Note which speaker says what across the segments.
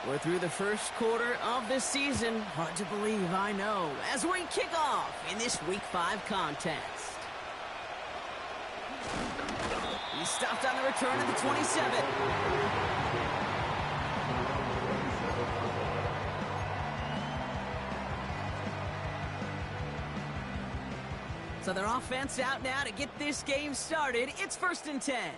Speaker 1: We're through the first quarter of this season. Hard to believe, I know, as we kick off in this Week 5 contest. He's stopped on the return at the 27. So their offense out now to get this game started. It's 1st and 10.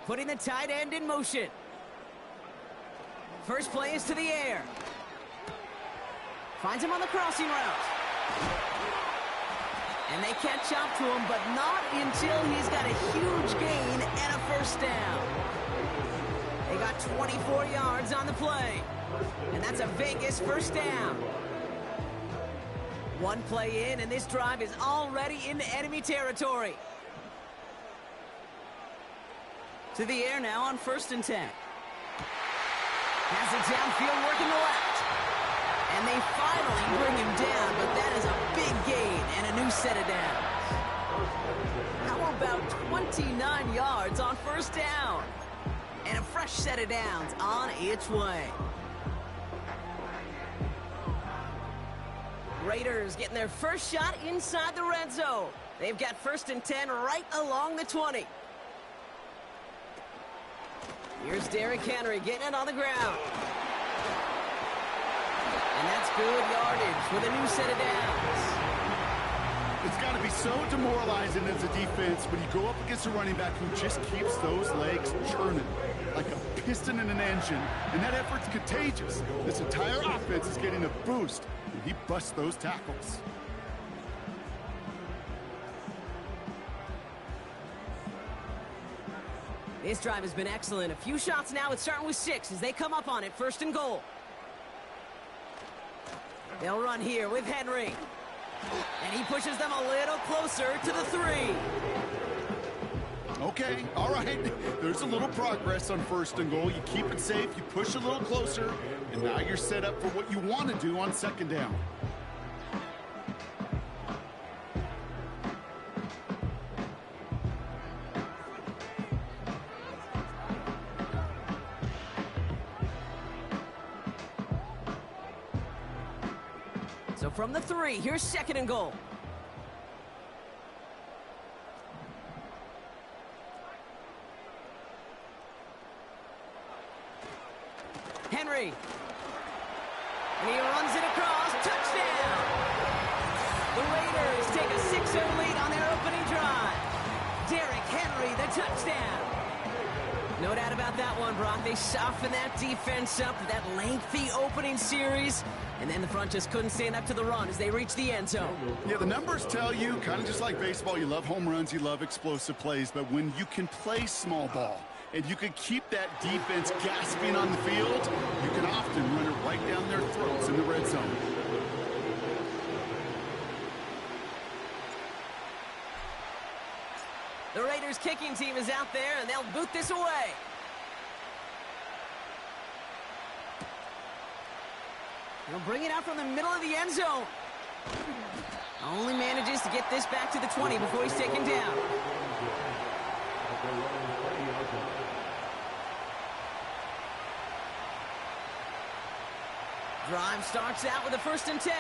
Speaker 1: Putting the tight end in motion. First play is to the air. Finds him on the crossing route. And they catch up to him, but not until he's got a huge gain and a first down. They got 24 yards on the play. And that's a Vegas first down. One play in, and this drive is already into enemy territory. To the air now on 1st and 10. Has it downfield, working the left. And they finally bring him down, but that is a big gain and a new set of downs. How about 29 yards on first down? And a fresh set of downs on its way. Raiders getting their first shot inside the red zone. They've got 1st and 10 right along the 20. Here's Derrick Henry getting it on the ground. And that's good yardage with a new set of downs.
Speaker 2: It's got to be so demoralizing as a defense when you go up against a running back who just keeps those legs churning like a piston in an engine, and that effort's contagious. This entire offense is getting a boost, and he busts those tackles.
Speaker 1: This drive has been excellent. A few shots now. It's starting with 6 as they come up on it. 1st and goal. They'll run here with Henry. And he pushes them a little closer to the 3.
Speaker 2: Okay, all right. There's a little progress on 1st and goal. You keep it safe, you push a little closer, and now you're set up for what you want to do on 2nd down.
Speaker 1: So from the 3, here's 2nd and goal. Henry. And he runs it across. Touchdown! The Raiders take a 6-0 lead on their opening drive. Derrick Henry, the touchdown. No doubt about that one, Brock. They softened that defense up with that lengthy opening series. And then the front just couldn't stand up to the run as they reached the end zone.
Speaker 2: Yeah, the numbers tell you, kind of just like baseball, you love home runs, you love explosive plays. But when you can play small ball and you can keep that defense gasping on the field, you can often run it right down their throats in the red zone.
Speaker 1: The Raiders kicking team is out there, and they'll boot this away. He'll bring it out from the middle of the end zone. Only manages to get this back to the 20 before he's taken down. Drive starts out with a 1st and 10.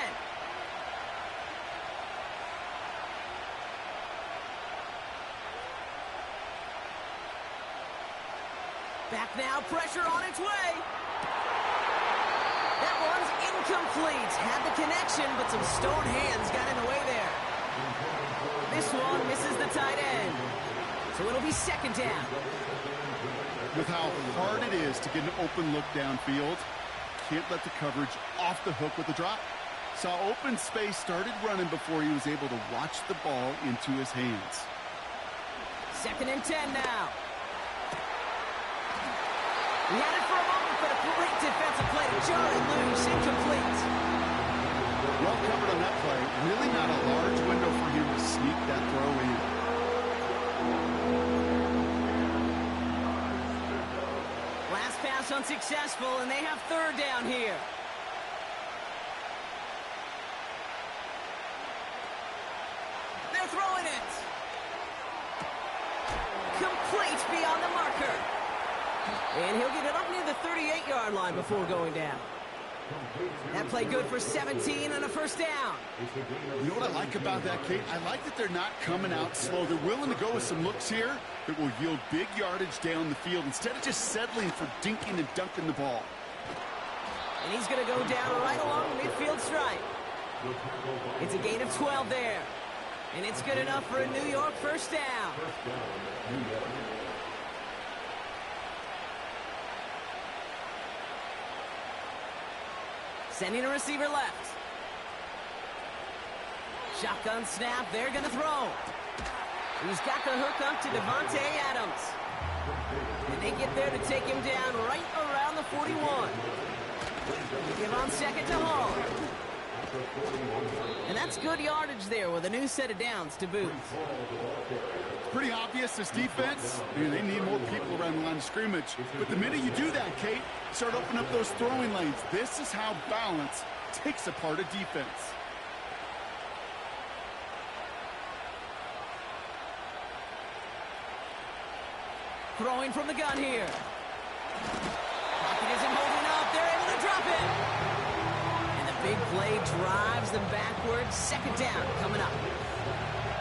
Speaker 1: Back now, pressure on its way. That one's incomplete. Had the connection, but some stone hands got in the way there. This one misses the tight end. So it'll be 2nd down.
Speaker 2: With how hard it is to get an open look downfield, can't let the coverage off the hook with the drop. Saw open space, started running before he was able to watch the ball into his hands.
Speaker 1: 2nd and 10 now. He had it for a moment, but a great defensive play to jar it loose, incomplete.
Speaker 2: Well covered on that play. Really not a large window for him to sneak that throw in.
Speaker 1: Last pass unsuccessful, and they have 3rd down here. And he'll get it up near the 38-yard line before going down. That play good for 17 and a first down.
Speaker 2: You know what I like about that, Kate? I like that they're not coming out slow. They're willing to go with some looks here that will yield big yardage down the field instead of just settling for dinking and dunking the ball.
Speaker 1: And he's going to go down right along the midfield stripe. It's a gain of 12 there. And it's good enough for a New York first down. Sending a receiver left. Shotgun snap. They're going to throw. He's got the hook up to Devontae Adams. And they get there to take him down right around the 41. Give on second to Hall. And that's good yardage there with a new set of downs to boot.
Speaker 2: Pretty obvious, this defense, they need more people around the line of scrimmage. But the minute you do that, Kate, start opening up those throwing lanes. This is how balance takes apart a defense.
Speaker 1: Throwing from the gun here. Pocket isn't holding up. They're able to drop it. And the big play drives them backwards. Second down coming up.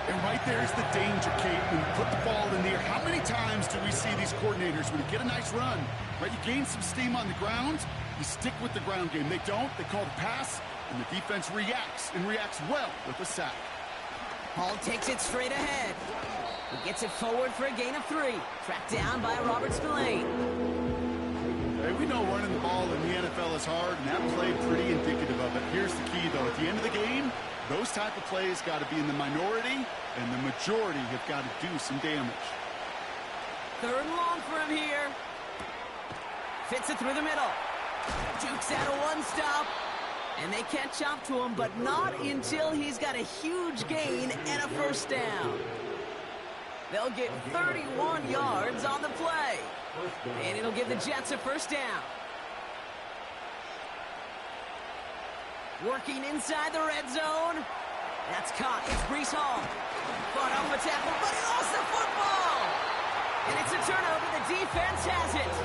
Speaker 2: And right there's the danger, Kate, when you put the ball in the air. How many times do we see these coordinators, when you get a nice run, right, you gain some steam on the ground, you stick with the ground game. They don't. They call the pass, and the defense reacts, and reacts well with a sack.
Speaker 1: Hall takes it straight ahead. He gets it forward for a gain of 3. Tracked down by Robert Spillane.
Speaker 2: Hey, we know running the ball in the NFL is hard, and that play pretty indicative of it. Here's the key, though. At the end of the game, those type of plays got to be in the minority, and the majority have got to do some damage.
Speaker 1: Third and long for him here. Fits it through the middle. Jukes out a one-stop. And they catch up to him, but not until he's got a huge gain and a first down. They'll get 31 yards on the play. And it'll give the Jets a first down. Working inside the red zone. That's caught. It's Breece Hall. Fought off a tackle, but he lost the football. And it's a turnover. The defense has it.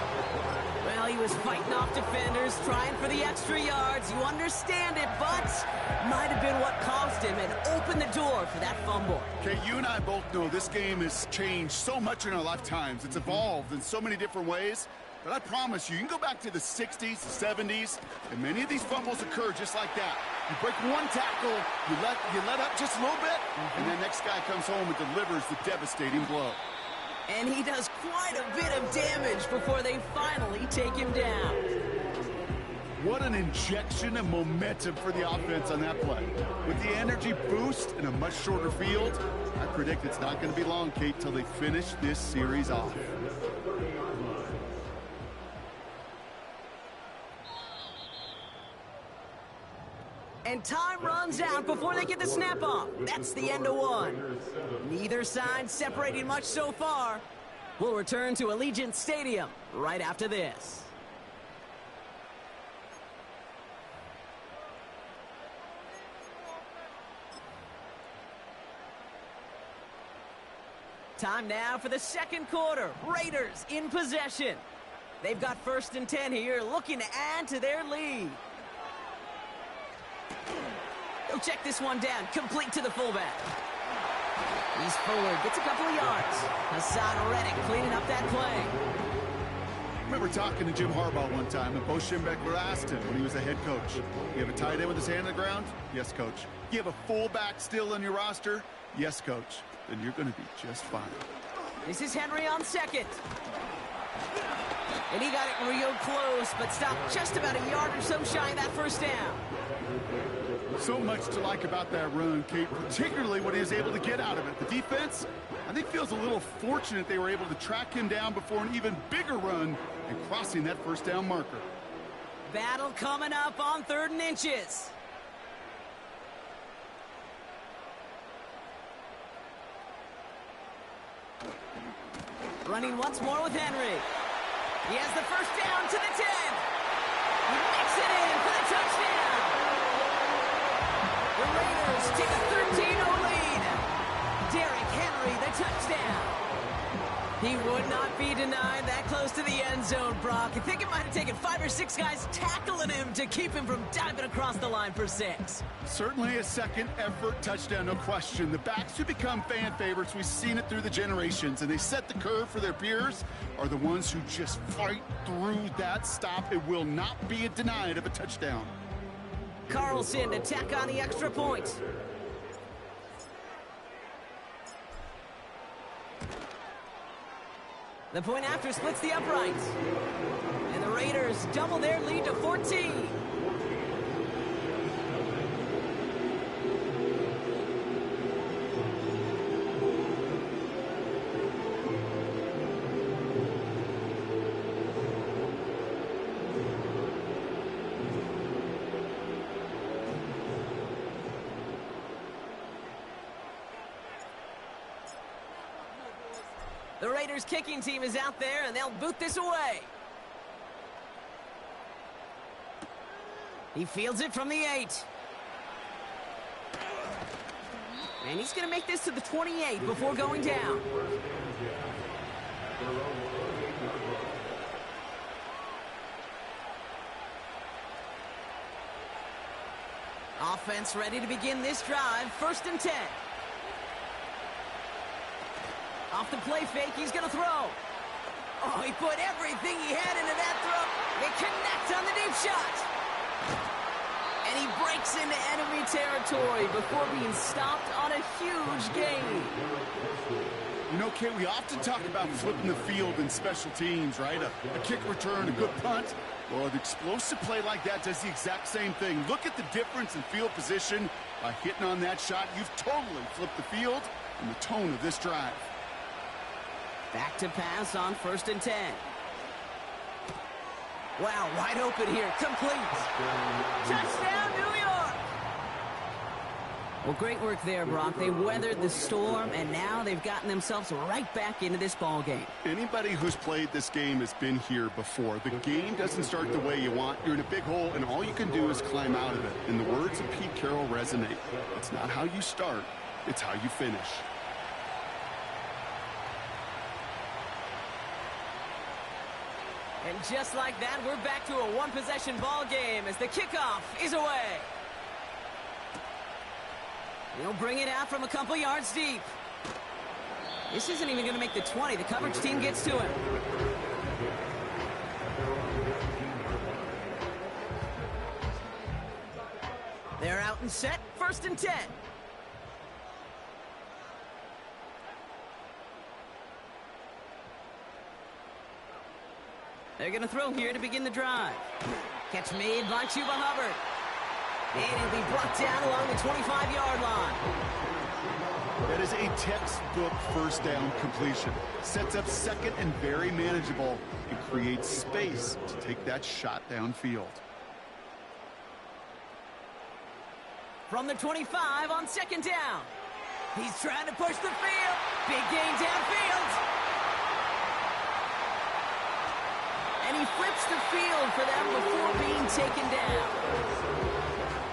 Speaker 1: Well, he was fighting off defenders, trying for the extra yards. You understand it, but might have been what cost him and opened the door for that fumble.
Speaker 2: Okay, you and I both know this game has changed so much in our lifetimes. It's evolved in so many different ways. But I promise you, you can go back to the 60s, the 70s, and many of these fumbles occur just like that. You break one tackle, you let up just a little bit, and the next guy comes home and delivers the devastating blow.
Speaker 1: And he does quite a bit of damage before they finally take him down.
Speaker 2: What an injection of momentum for the offense on that play. With the energy boost in a much shorter field, I predict it's not going to be long, Kate, till they finish this series off.
Speaker 1: And time runs out before they get the snap off. That's the end of one. Neither side separating much so far. We'll return to Allegiant Stadium right after this. Time now for the second quarter. Raiders in possession. They've got 1st and 10 here, looking to add to their lead. He'll check this one down, complete to the fullback. He's forward, gets a couple of yards. Hassan Reddick cleaning up that play.
Speaker 2: I remember talking to Jim Harbaugh one time, and Bo Schembechler asked him when he was the head coach, you have a tight end with his hand on the ground? Yes, coach. You have a fullback still on your roster? Yes, coach. Then you're going to be just fine.
Speaker 1: This is Henry on second. And he got it real close, but stopped just about a yard or so shy of that first down.
Speaker 2: So much to like about that run, Kate, particularly what he was able to get out of it. The defense, I think, feels a little fortunate they were able to track him down before an even bigger run and crossing that first down marker.
Speaker 1: Battle coming up on 3rd and inches. Running once more with Henry. He has the first down to the 10. He makes it in for the touchdown. The Raiders take a 13-0 lead. Derrick Henry, the touchdown. He would not be denied that close to the end zone, Brock. I think it might have taken 5 or 6 guys tackling him to keep him from diving across the line for 6.
Speaker 2: Certainly a second effort touchdown, no question. The backs who become fan favorites, we've seen it through the generations, and they set the curve for their peers, are the ones who just fight through that stop. It will not be denied of a touchdown.
Speaker 1: Carlson to tack on the extra point. The point after splits the uprights. And the Raiders double their lead to 14. The Raiders kicking team is out there, and they'll boot this away. He fields it from the 8. And he's going to make this to the 28 before going down. Offense ready to begin this drive. 1st and 10. Off the play fake, he's going to throw. Oh, he put everything he had into that throw. They connect on the deep shot. And he breaks into enemy territory before being stopped on a huge gain.
Speaker 2: You know, Kate, we often talk about flipping the field in special teams, right? A kick return, a good punt. Well, an explosive play like that does the exact same thing. Look at the difference in field position. By hitting on that shot, you've totally flipped the field and the tone of this drive.
Speaker 1: Back to pass on 1st and 10. Wow, wide open here. Complete. Touchdown, New York! Well, great work there, Brock. They weathered the storm, and now they've gotten themselves right back into this ball game.
Speaker 2: Anybody who's played this game has been here before. The game doesn't start the way you want. You're in a big hole, and all you can do is climb out of it. And the words of Pete Carroll resonate. It's not how you start, it's how you finish.
Speaker 1: And just like that, we're back to a one-possession ball game as the kickoff is away. He'll bring it out from a couple yards deep. This isn't even going to make the 20. The coverage team gets to him. They're out and set. 1st and 10. They're going to throw here to begin the drive. Catch made by Chuba Hubbard. And it'll be brought down along the 25-yard line.
Speaker 2: That is a textbook 1st down completion. Sets up 2nd and very manageable and creates space to take that shot downfield.
Speaker 1: From the 25 on 2nd down. He's trying to push the field. Big gain downfield. And he flips the field for them before being taken down.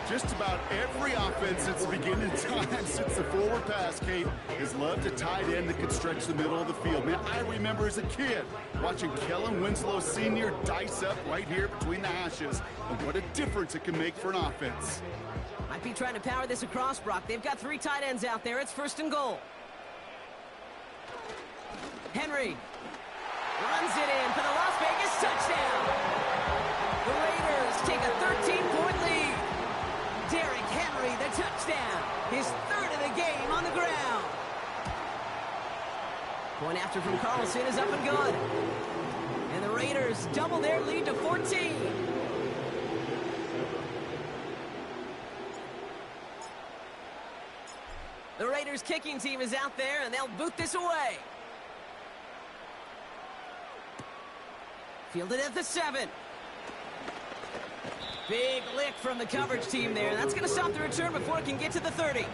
Speaker 2: Just about every offense since the beginning of time, since the forward pass, Kate, has loved a tight end that could stretch the middle of the field. Man, I remember as a kid watching Kellen Winslow Sr. dice up right here between the hashes. And what a difference it can make for an offense.
Speaker 1: Might be trying to power this across, Brock. They've got 3 tight ends out there. It's 1st and goal. Henry runs it in for the Las Vegas touchdown. The Raiders take a 13-point lead. Derrick Henry, the touchdown. His 3rd of the game on the ground. Point after from Carlson is up and good. And the Raiders double their lead to 14. The Raiders kicking team is out there, and they'll boot this away. Fielded at the 7. Big lick from the coverage team there. That's going to stop the return before it can get to the 30.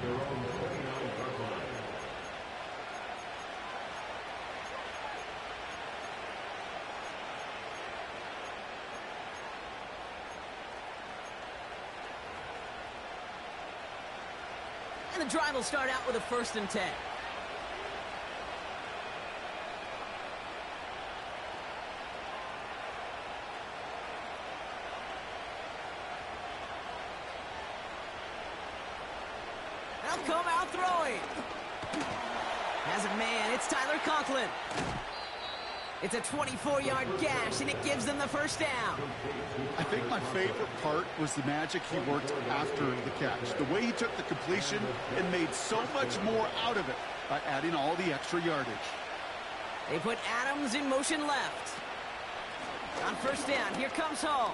Speaker 1: And the drive will start out with a 1st and 10. they'll come out throwing. As a man, it's Tyler Conklin. It's a 24-yard gash, and it gives them the first down.
Speaker 2: I think my favorite part was the magic he worked after the catch. The way he took the completion and made so much more out of it by adding all the extra yardage.
Speaker 1: They put Adams in motion left. On first down, here comes Hall.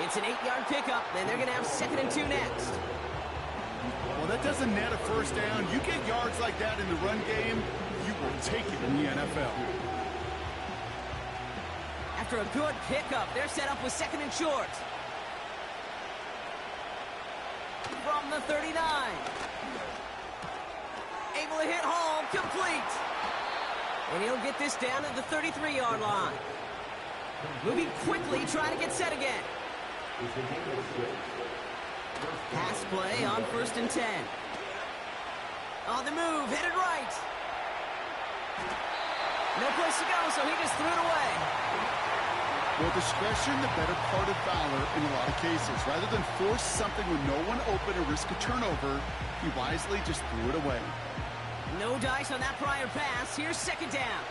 Speaker 1: It's an 8-yard pickup, then they're going to have 2nd and 2 next.
Speaker 2: Well, that doesn't net a first down. You get yards like that in the run game, you will take it in the NFL.
Speaker 1: After a good pickup, they're set up with 2nd and short. From the 39. Able to hit Hall, complete. And he'll get this down to the 33-yard line. Moving quickly, trying to get set again. Pass play on 1st and 10. On the move, headed right. No place to go, so he just threw it away.
Speaker 2: Well, discretion, the better part of valor in a lot of cases. Rather than force something with no one open or risk a turnover, he wisely just threw it away.
Speaker 1: No dice on that prior pass. Here's 2nd down.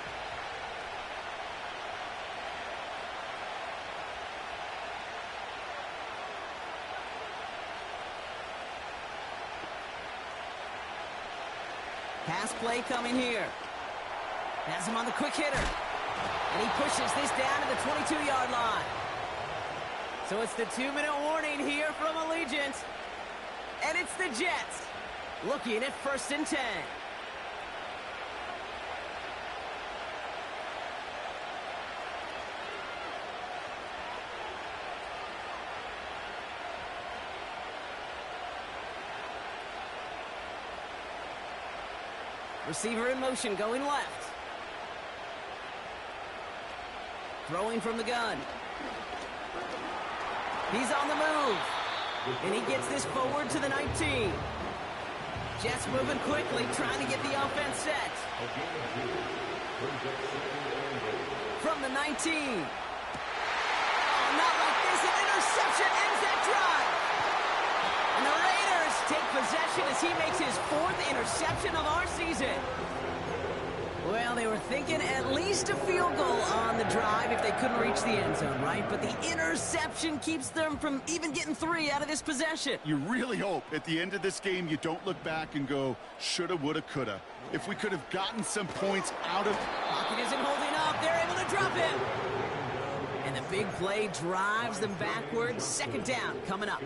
Speaker 1: Pass play coming here. Has him on the quick hitter. And he pushes this down to the 22-yard line. So it's the 2-minute warning here from Allegiant. And it's the Jets looking at 1st and 10. Receiver in motion, going left. Throwing from the gun. He's on the move. And he gets this forward to the 19. Jets moving quickly, trying to get the offense set. From the 19. Oh, not like this. An interception ends that drive. And the Raiders take possession as he makes his 4th interception of our season. Well, they were thinking at least a field goal on the drive if they couldn't reach the end zone, right? But the interception keeps them from even getting 3 out of this possession.
Speaker 2: You really hope at the end of this game you don't look back and go, shoulda, woulda, coulda. If we could have gotten some points out of...
Speaker 1: Pocket isn't holding up. They're able to drop him. And the big play drives them backwards. 2nd down coming up.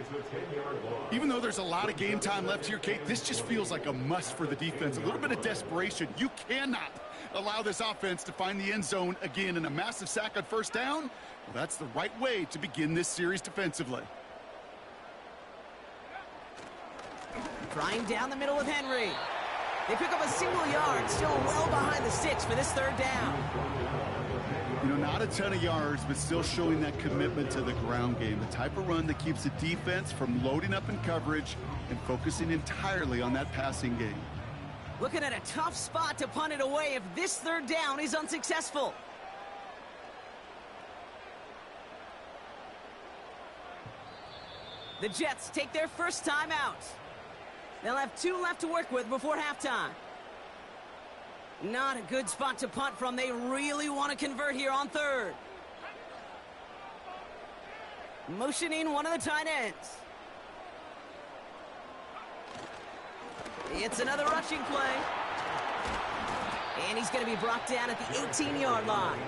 Speaker 2: Even though there's a lot of game time left here, Kate, this just feels like a must for the defense. A little bit of desperation. You cannot allow this offense to find the end zone again, in a massive sack on 1st down. Well, that's the right way to begin this series defensively.
Speaker 1: Trying down the middle with Henry. They pick up a single yard, still well behind the sticks for this 3rd down.
Speaker 2: You know, not a ton of yards, but still showing that commitment to the ground game. The type of run that keeps the defense from loading up in coverage and focusing entirely on that passing game.
Speaker 1: Looking at a tough spot to punt it away if this 3rd down is unsuccessful. The Jets take their first time out. They'll have 2 left to work with before halftime. Not a good spot to punt from. They really want to convert here on 3rd. Motioning one of the tight ends. It's another rushing play. And he's going to be brought down at the 18-yard line.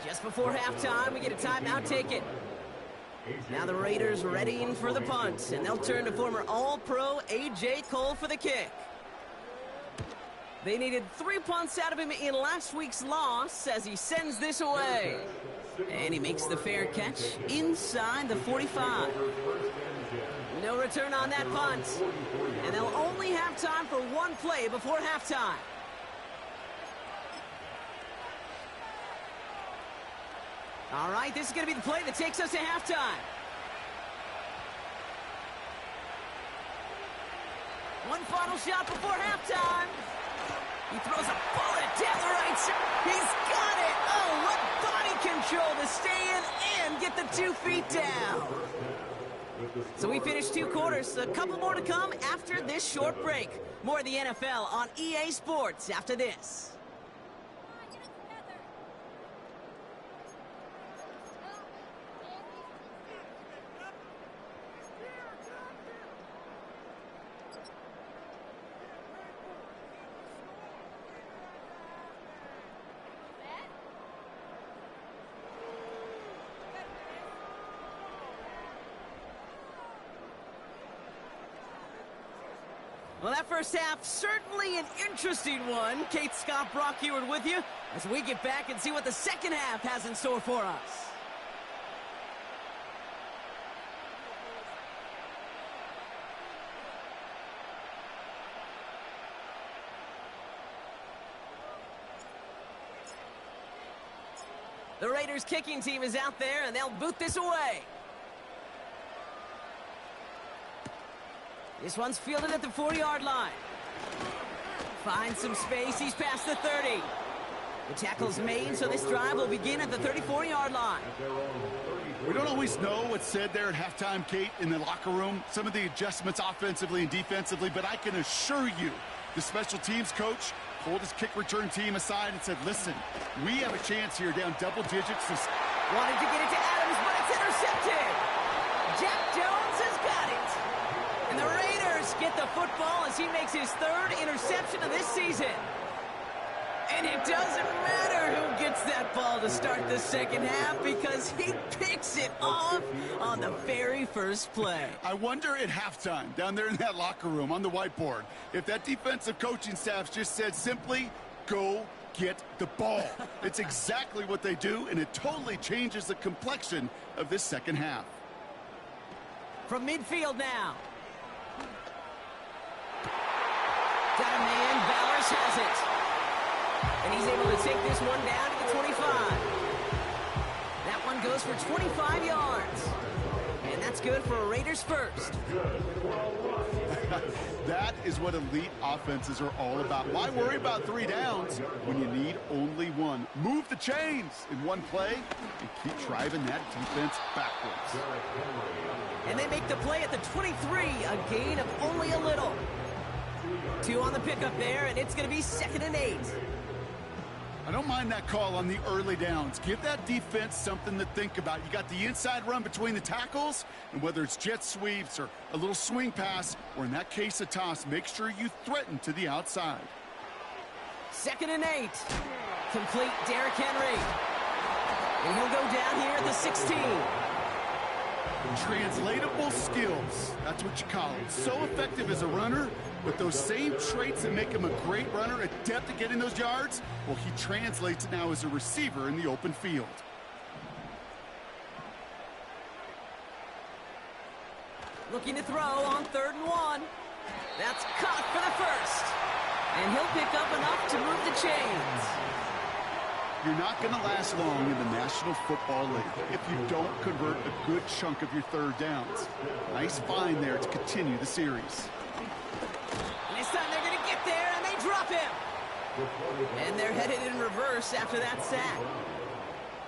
Speaker 1: Just before halftime, we get a timeout taken. Now the Raiders readying for the punt, and they'll turn to former All-Pro A.J. Cole for the kick. They needed 3 punts out of him in last week's loss as he sends this away. And he makes the fair catch inside the 45. No return on that punt. And they'll only have time for 1 play before halftime. All right, this is going to be the play that takes us to halftime. One final shot before halftime. He throws a bullet down the right side. He's got it. Oh, what body control to stay in and get the 2 feet down. So we finished 2 quarters. A couple more to come after this short break. More of the NFL on EA Sports after this. Well, that first half, certainly an interesting one. Kate, Scott, Brock Heward with you as we get back and see what the second half has in store for us. The Raiders kicking team is out there, and they'll boot this away. This one's fielded at the 40-yard line. Finds some space. He's past the 30. The tackle's made, so this drive will begin at the 34-yard line.
Speaker 2: We don't always know what's said there at halftime, Kate, in the locker room. Some of the adjustments offensively and defensively, but I can assure you the special teams coach pulled his kick return team aside and said, listen, we have a chance here down double digits.
Speaker 1: Wanted to get it to Adams, but it's intercepted. Jack Jones has got it. And the Raiders get the football as he makes his 3rd interception of this season. And it doesn't matter who gets that ball to start the second half because he picks it off on the very first play.
Speaker 2: I wonder at halftime, down there in that locker room on the whiteboard, if that defensive coaching staff just said simply, go get the ball. It's exactly what they do, and it totally changes the complexion of this second half.
Speaker 1: From midfield now. Got a man, Bowers has it. And he's able to take this one down to the 25. That one goes for 25 yards. And that's good for a Raiders first.
Speaker 2: That is what elite offenses are all about. Why worry about 3 downs when you need only 1? Move the chains in one play and keep driving that defense backwards.
Speaker 1: And they make the play at the 23, a gain of only a little. 2 on the pickup there, and it's going to be 2nd and 8.
Speaker 2: I don't mind that call on the early downs. Give that defense something to think about. You got the inside run between the tackles, and whether it's jet sweeps or a little swing pass, or in that case a toss, make sure you threaten to the outside.
Speaker 1: 2nd and 8. Complete Derrick Henry. And he'll go down here at the 16.
Speaker 2: Translatable skills, that's what you call it. So effective as a runner, but those same traits that make him a great runner, adept at getting those yards, well, he translates it now as a receiver in the open field.
Speaker 1: Looking to throw on 3rd and 1. That's caught for the first. And he'll pick up enough to move the chains.
Speaker 2: You're not going to last long in the National Football League if you don't convert a good chunk of your 3rd downs. Nice find there to continue the series.
Speaker 1: And this time they're going to get there, and they drop him. And they're headed in reverse after that sack.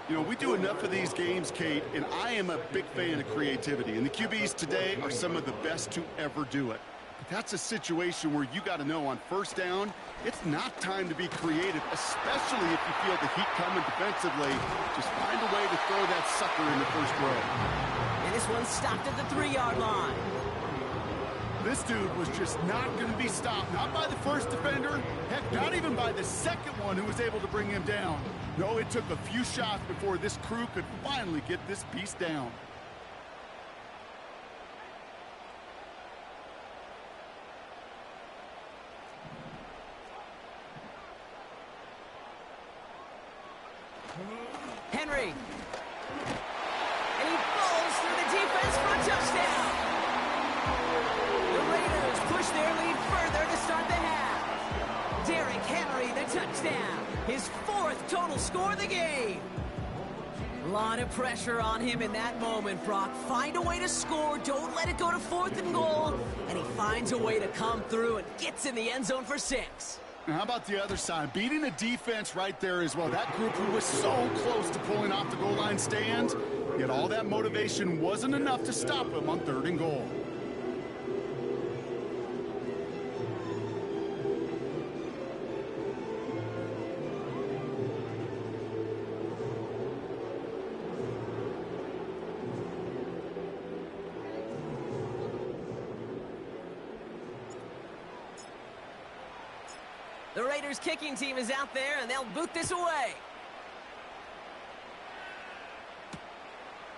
Speaker 2: You know, we do enough of these games, Kate, and I am a big fan of creativity. And the QBs today are some of the best to ever do it. But that's a situation where you got to know on 1st down, it's not time to be creative, especially if you feel the heat coming defensively. Just find a way to throw that sucker in the 1st row.
Speaker 1: And this one's stopped at the 3-yard line.
Speaker 2: This dude was just not going to be stopped. Not by the first defender. Heck, not even by the 2nd one who was able to bring him down. No, it took a few shots before this crew could finally get this beast down.
Speaker 1: Henry. And he falls through the defense for a touchdown. The Raiders push their lead further to start the half. Derrick Henry, the touchdown. His 4th total score of the game. A lot of pressure on him in that moment, Brock. Find a way to score. Don't let it go to 4th and goal. And he finds a way to come through and gets in the end zone for 6.
Speaker 2: Now, how about the other side? Beating the defense right there as well. That group who was so close to pulling off the goal line stand, yet all that motivation wasn't enough to stop them on 3rd and goal.
Speaker 1: The Raiders kicking team is out there, and they'll boot this away.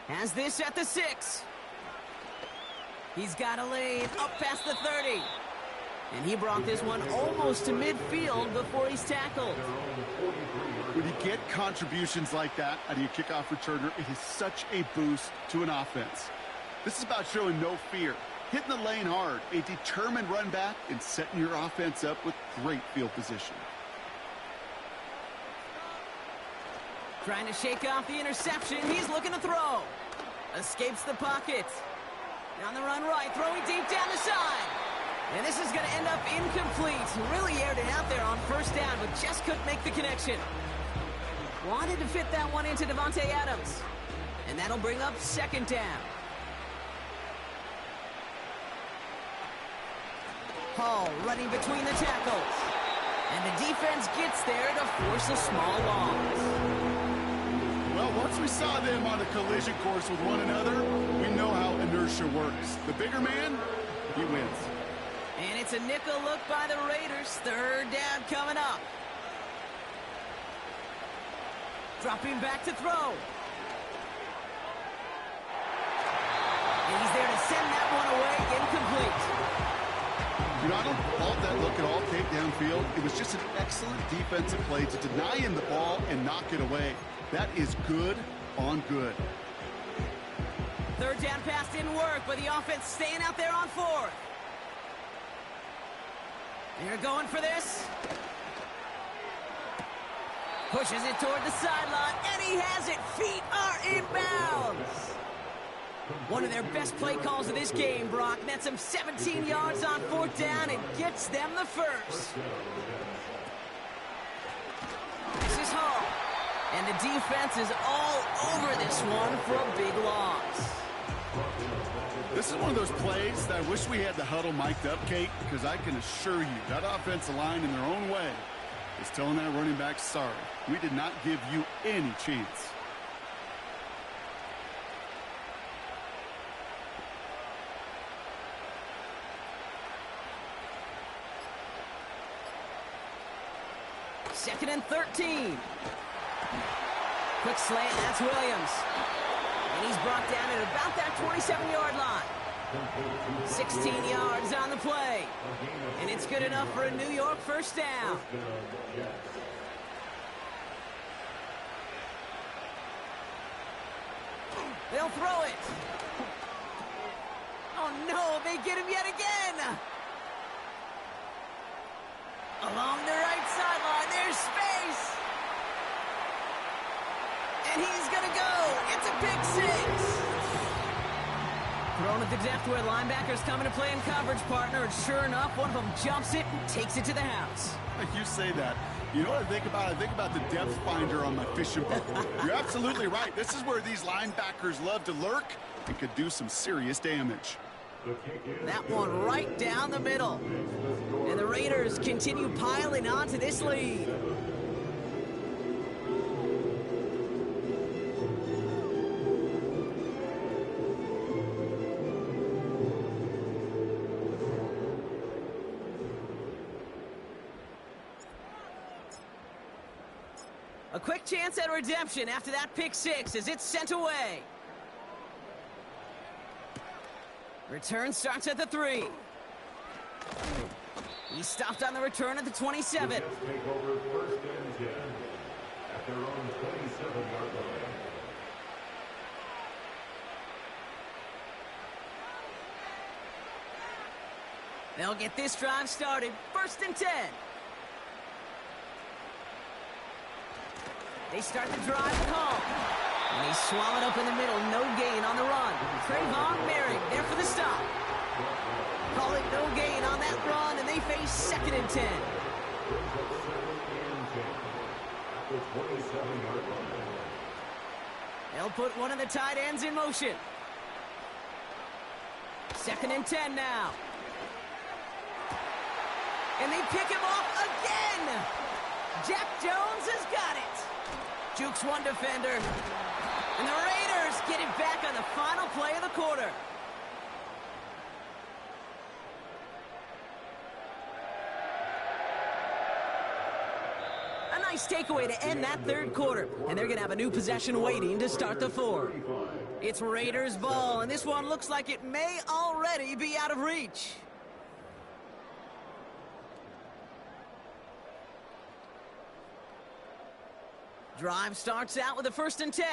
Speaker 1: Has this at the 6. He's got a lane up past the 30. And he brought this one almost to midfield before he's tackled.
Speaker 2: When you get contributions like that out of your kickoff returner, it is such a boost to an offense. This is about showing no fear, hitting the lane hard, a determined run back, and setting your offense up with great field position.
Speaker 1: Trying to shake off the interception. He's looking to throw. Escapes the pocket. On the run right, throwing deep down the side. And this is going to end up incomplete. Really aired it out there on 1st down, but just couldn't make the connection. Wanted to fit that one into Davante Adams. And that'll bring up 2nd down. Hall running between the tackles. And the defense gets there to force a small loss.
Speaker 2: Well, once we saw them on a collision course with one another, we know how inertia works. The bigger man, he wins.
Speaker 1: And it's a nickel look by the Raiders. 3rd down coming up. Dropping back to throw. And he's there to send that one away, incomplete.
Speaker 2: You know, I don't fault that look at all, take downfield. It was just an excellent defensive play to deny him the ball and knock it away. That is good on good.
Speaker 1: 3rd down pass didn't work, but the offense staying out there on 4th. They're going for this. Pushes it toward the sideline, and he has it. Feet are inbounds. One of their best play calls of this game, Brock. Nets them 17 yards on 4th down and gets them the 1st. This is Hall. And the defense is all over this one for a big loss.
Speaker 2: This is one of those plays that I wish we had the huddle mic'd up, Kate, because I can assure you that offensive line in their own way is telling that running back, sorry, we did not give you any chance.
Speaker 1: Second and 13. Quick slant, that's Williams. And he's brought down at about that 27-yard line. 16 yards on the play. And it's good enough for a New York 1st down. They'll throw it. Oh, no, they get him yet again. Along the right sideline, there's space. And he's going to go. It's a pick 6. Thrown at the depth where linebackers come into play in coverage, partner. And sure enough, one of them jumps it and takes it to the house.
Speaker 2: You say that. You know what I think about? I think about the depth finder on my fishing boat. You're absolutely right. This is where these linebackers love to lurk and could do some serious damage.
Speaker 1: That one right down the middle. And the Raiders continue piling on to this lead. A quick chance at redemption after that pick 6 as it's sent away. Return starts at the 3. He stopped on the return at the 27. They'll get this drive started. 1st and 10. They start the drive with Hall. And he's swallowed up in the middle. No gain on the run. Trayvon Merrick there for the stop. Call it no gain on that run, and they face 2nd and 10. They'll put one of the tight ends in motion. 2nd and 10 now. And they pick him off again. Jack Jones has got it. Jukes one defender. And the Raiders get it back on the final play of the quarter. A nice takeaway to end that 3rd quarter. And they're going to have a new possession waiting to start the 4th. It's Raiders ball, and this one looks like it may already be out of reach. Drive starts out with a 1st and 10.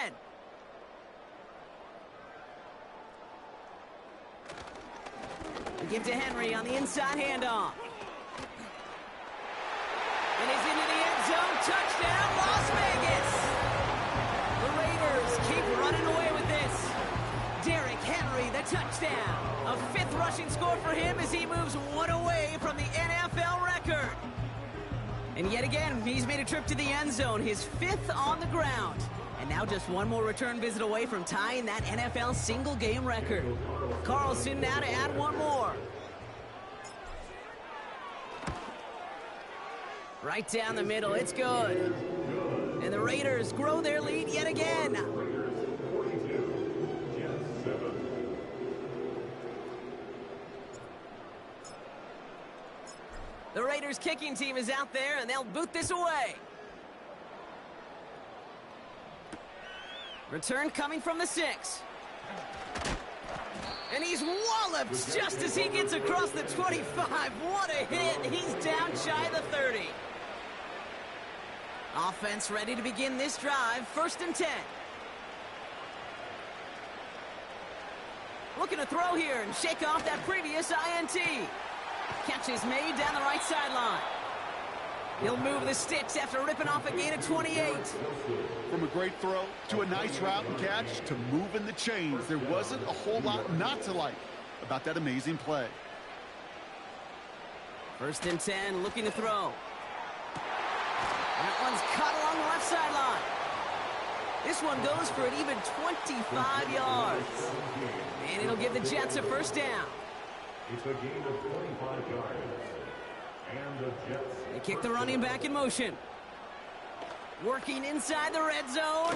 Speaker 1: We give to Henry on the inside handoff. And he's into the end zone. Touchdown, Las Vegas. The Raiders keep running away with this. Derrick Henry, the touchdown. A 5th rushing score for him as he moves one away from the NFL record. And yet again, he's made a trip to the end zone, his 5th on the ground. And now just one more return visit away from tying that NFL single-game record. Carlson now to add one more. Right down the middle, it's good. And the Raiders grow their lead yet again. The Raiders kicking team is out there, and they'll boot this away. Return coming from the 6. And he's walloped just as he gets across the 25. What a hit. He's down shy of the 30. Offense ready to begin this drive. 1st and 10. Looking to throw here and shake off that previous INT. Catch is made down the right sideline. He'll move the sticks after ripping off a gain of 28.
Speaker 2: From a great throw to a nice route and catch to moving the chains, there wasn't a whole lot not to like about that amazing play.
Speaker 1: 1st and 10, looking to throw. That one's caught along the left sideline. This one goes for an even 25 yards. And it'll give the Jets a 1st down.
Speaker 3: It's a gain of 25 yards. And the Jets.
Speaker 1: They kick the running back in motion. Working inside the red zone.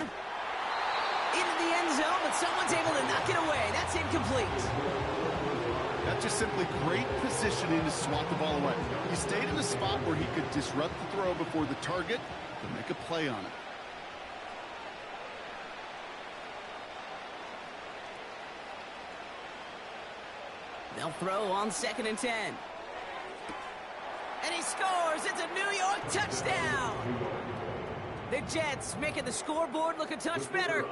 Speaker 1: Into the end zone, but someone's able to knock it away. That's incomplete.
Speaker 2: That's just simply great positioning to swat the ball away. He stayed in a spot where he could disrupt the throw before the target could make a play on it.
Speaker 1: They'll throw on 2nd and 10. And he scores. It's a New York touchdown. The Jets making the scoreboard look a touch better.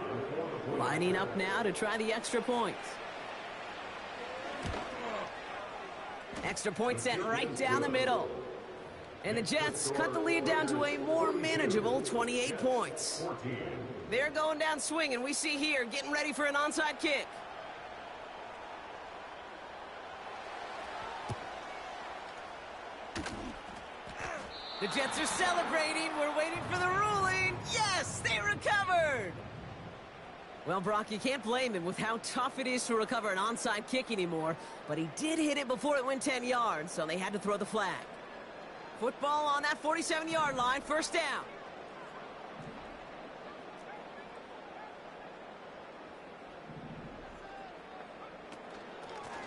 Speaker 1: Lining up now to try the extra points. Extra point sent right down the middle. And the Jets cut the lead down to a more manageable 28 points. They're going down swinging. We see here getting ready for an onside kick. The Jets are celebrating. We're waiting for the ruling. Yes, they recovered. Well, Brock, you can't blame him with how tough it is to recover an onside kick anymore. But he did hit it before it went 10 yards, so they had to throw the flag. Football on that 47-yard line, 1st down.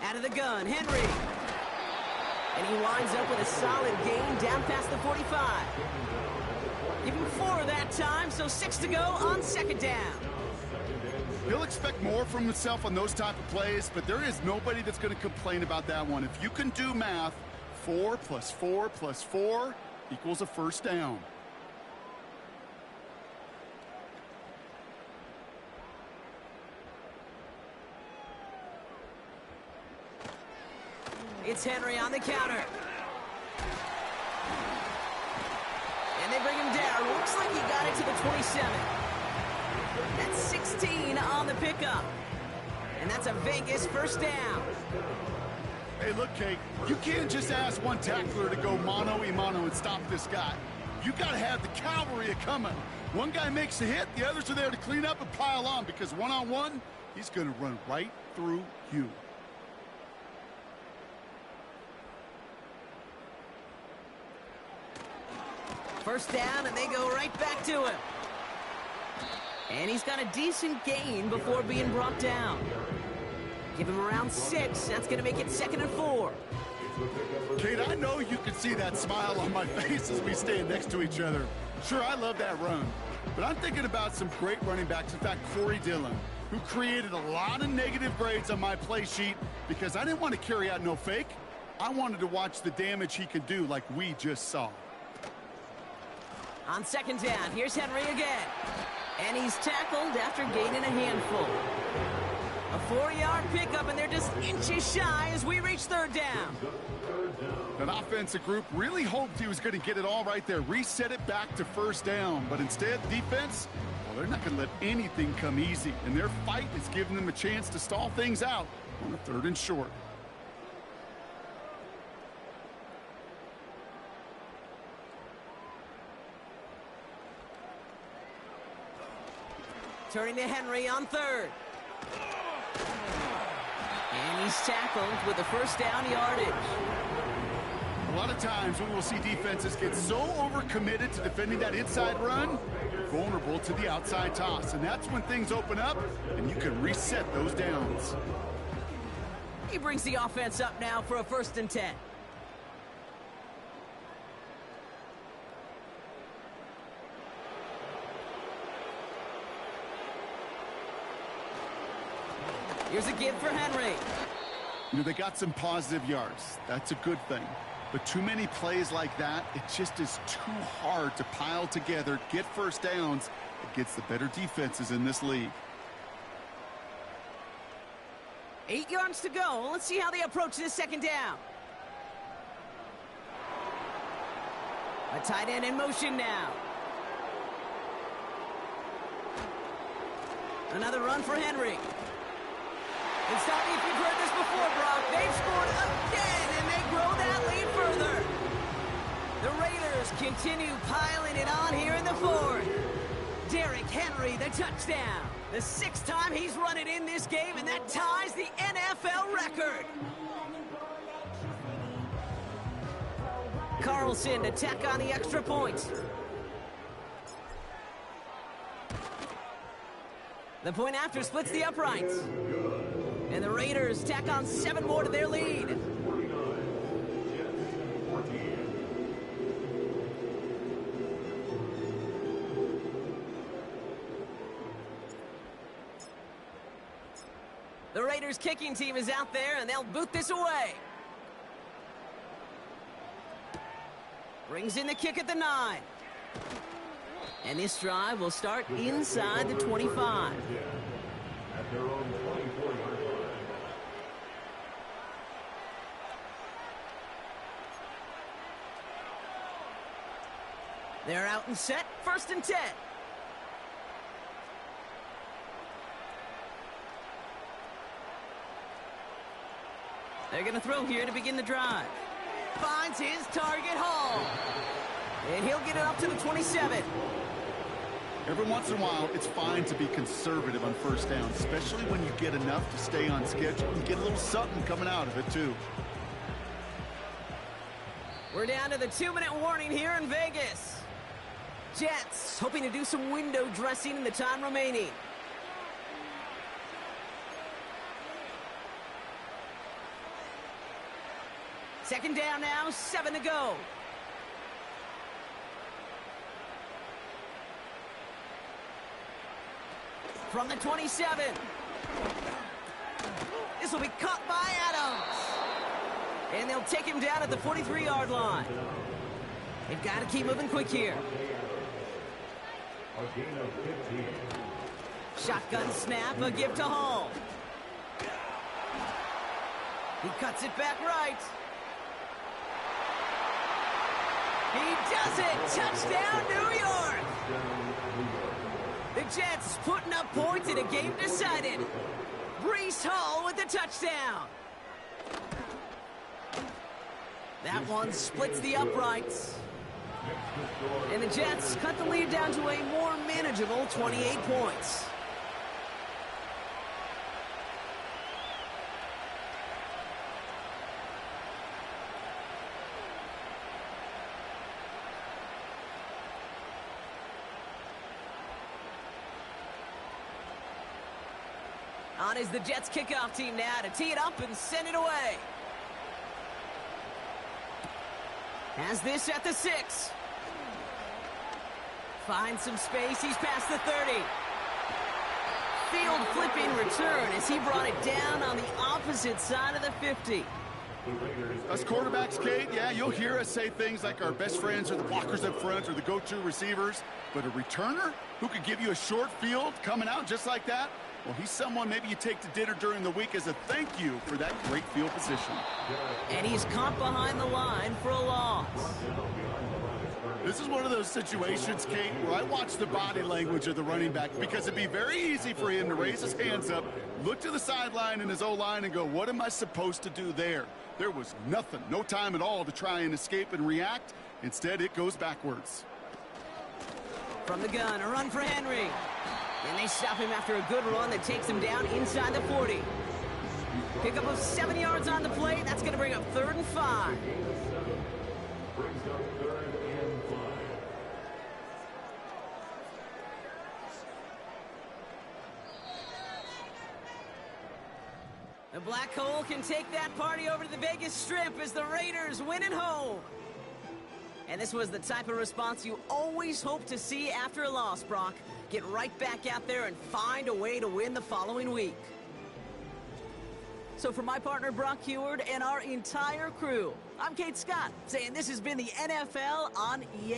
Speaker 1: Out of the gun, Henry. And he winds up with a solid gain down past the 45. Give him 4 that time, so 6 to go on 2nd down.
Speaker 2: He'll expect more from himself on those type of plays, but there is nobody that's going to complain about that one. If you can do math, 4 plus 4 plus 4 equals a 1st down.
Speaker 1: It's Henry on the counter. And they bring him down. Looks like he got it to the 27. That's 16 on the pickup. And that's a Vegas 1st down.
Speaker 2: Hey, look, Kate, you can't just ask one tackler to go mano-a-mano and stop this guy. You got to have the cavalry coming. One guy makes a hit, the others are there to clean up and pile on, because one-on-one, he's going to run right through you.
Speaker 1: First down, and they go right back to him. And he's got a decent gain before being brought down. Give him around 6. That's going to make it 2nd and 4.
Speaker 2: Kate, I know you can see that smile on my face as we stand next to each other. Sure, I love that run. But I'm thinking about some great running backs. In fact, Corey Dillon, who created a lot of negative grades on my play sheet because I didn't want to carry out no fake. I wanted to watch the damage he could do like we just saw.
Speaker 1: On 2nd down, here's Henry again. And he's tackled after gaining a handful. A 4-yard pickup, and they're just inches shy as we reach 3rd down.
Speaker 2: That offensive group really hoped he was going to get it all right there, reset it back to 1st down. But instead, defense, well, they're not going to let anything come easy. And their fight is giving them a chance to stall things out on a 3rd and short.
Speaker 1: Turning to Henry on 3rd. And he's tackled with a 1st down yardage.
Speaker 2: A lot of times we will see defenses get so overcommitted to defending that inside run, vulnerable to the outside toss. And that's when things open up and you can reset those downs.
Speaker 1: He brings the offense up now for a 1st and 10. Here's a give for Henry.
Speaker 2: You know, they got some positive yards. That's a good thing. But too many plays like that, it just is too hard to pile together, get 1st downs against the better defenses in this league.
Speaker 1: 8 yards to go. Let's see how they approach this 2nd down. A tight end in motion now. Another run for Henry. And stop me if you've heard this before, Brock. They've scored again, and they grow that lead further. The Raiders continue piling it on here in the 4th. Derrick Henry, the touchdown. The 6th time he's run it in this game, and that ties the NFL record. Carlson to tack on the extra point. The point after splits the uprights. And the Raiders tack on 7 more to their lead. The Raiders kicking team is out there, and they'll boot this away. Brings in the kick at the 9. And this drive will start inside the 25.
Speaker 3: At their own 24-yard line.
Speaker 1: They're out and set. 1st and 10. They're going to throw here to begin the drive. Finds his target, Hall. And he'll get it up to the 27.
Speaker 2: Every once in a while, it's fine to be conservative on 1st down, especially when you get enough to stay on schedule and get a little something coming out of it, too.
Speaker 1: We're down to the 2-minute warning here in Vegas. Jets hoping to do some window dressing in the time remaining. Second down now, 7 to go. From the 27. This will be caught by Adams. And they'll take him down at the 43-yard line. They've got to keep moving quick here.
Speaker 3: A gain of 15.
Speaker 1: Shotgun snap, a give to Hall. He cuts it back right. He does it! Touchdown, New York! The Jets putting up points in a game decided. Breece Hall with the touchdown. That one splits the uprights. And the Jets cut the lead down to a more manageable 28 points. On is the Jets kickoff team now to tee it up and send it away. Has this at the 6. Finds some space. He's past the 30. Field flipping return as he brought it down on the opposite side of the 50.
Speaker 2: Us quarterbacks, Kate, yeah, you'll hear us say things like our best friends are the blockers up front or the go-to receivers. But a returner who could give you a short field coming out just like that, well, he's someone maybe you take to dinner during the week as a thank you for that great field position.
Speaker 1: And he's caught behind the line for a loss.
Speaker 2: This is one of those situations, Kate, where I watch the body language of the running back because it'd be very easy for him to raise his hands up, look to the sideline in his O-line and go, what am I supposed to do there? There was nothing, no time at all to try and escape and react. Instead, it goes backwards.
Speaker 1: From the gun, a run for Henry. And they stop him after a good run that takes him down inside the 40. Pickup of 7 yards on the play. That's going to bring up 3rd and 5.
Speaker 3: Brings up 3rd and 5.
Speaker 1: The Black Hole can take that party over to the Vegas Strip as the Raiders win at home. And this was the type of response you always hope to see after a loss, Brock. Get right back out there and find a way to win the following week. So for my partner, Brock Heward, and our entire crew, I'm Kate Scott, saying this has been the NFL on EA